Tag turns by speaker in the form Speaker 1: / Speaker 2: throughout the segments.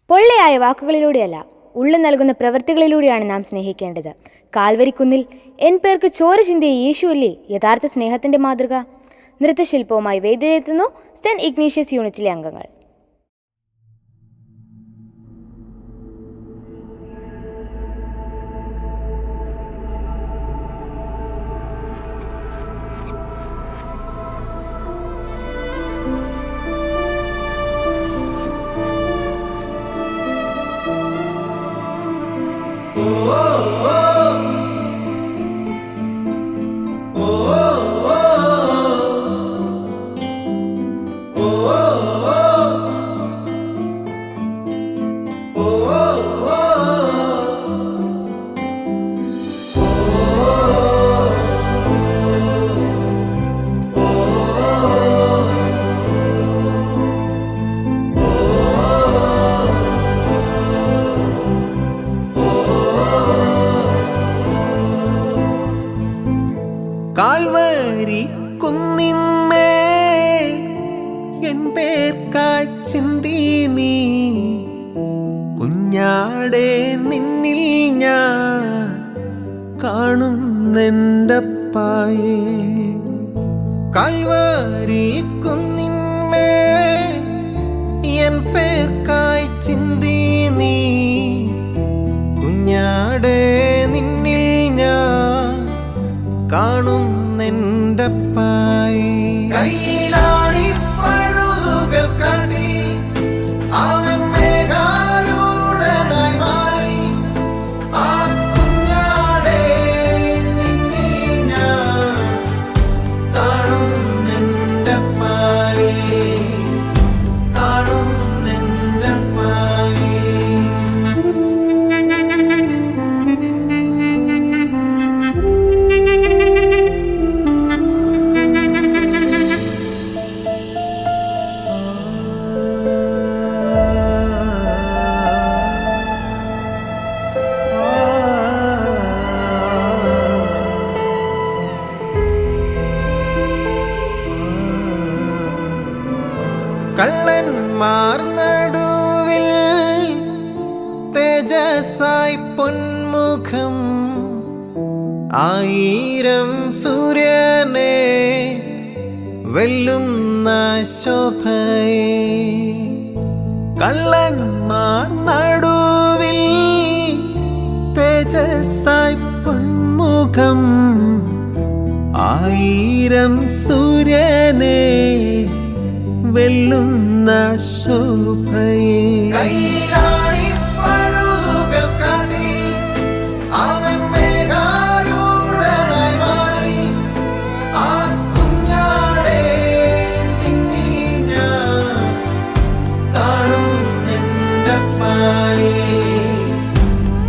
Speaker 1: പൊള്ളയായ വാക്കുകളിലൂടെയല്ല, ഉള്ളു നൽകുന്ന പ്രവൃത്തികളിലൂടെയാണ് നാം സ്നേഹിക്കേണ്ടത്. കാൽവരിക്കുന്നിൽ എൻ പേർക്ക് ചോര ചിന്തിയ യേശുവല്ലേ യഥാർത്ഥ സ്നേഹത്തിന്റെ മാതൃക. നൃത്തശില്പവുമായി വേദിയിലെത്തുന്നു സെന്റ് ഇഗ്നീഷ്യസ് യൂണിറ്റിലെ അംഗങ്ങൾ.
Speaker 2: കാൽവരി കുന്നിന്മേൽ എൻ പേർക്കായി ചിന്തി നീ കുഞ്ഞാടെ നിന്നിൽ ഞാൻ കാണുന്നെൻ്റപ്പായേ. കാൽവരി കുന്നിന്മേൽ എൻ പേർക്കായി ചിന്തി നീ കുഞ്ഞാടെ നിന്നിൽ ഞാൻ കാണുന്നെൻ്റപ്പായേ. കയ്യിലാണി പഴുതുകൾ കാട്ടി അവൻ മേഘാരൂഢനായി മാറി. ആ കുഞ്ഞാടെ നിന്നിൽ ഞാൻ കാണുന്നെൻ്റപ്പായേ, കാണുന്നെൻ്റപ്പായേ. കള്ളന്മാർ നടുവിൽ തേജസ്സായി പൊന്മുഖം. ആയിരം സൂര്യനെ വെല്ലുന്ന ശോഭയെ. കള്ളന്മാർ നടുവിൽ തേജസ്സായി പൊന്മുഖം. ആയിരം സൂര്യനെ വെല്ലുന്ന ശോഭയെ. കയ്യിലാണി പഴുതുകൾ കാട്ടി അവൻ മേഘാരൂഢനായി മാറി. ആ കുഞ്ഞാടെ നിന്നിൽ ഞാൻ കാണുന്നെൻ്റപ്പായേ,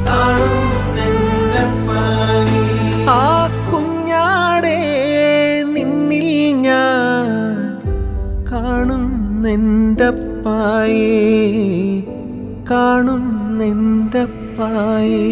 Speaker 2: കാണുന്നെൻ്റപ്പായേ. ആ കുഞ്ഞാടെ നിന്നിൽ ഞാൻ കാണുന്നെൻ്റപ്പായേ, കാണുന്നെൻ്റപ്പായേ.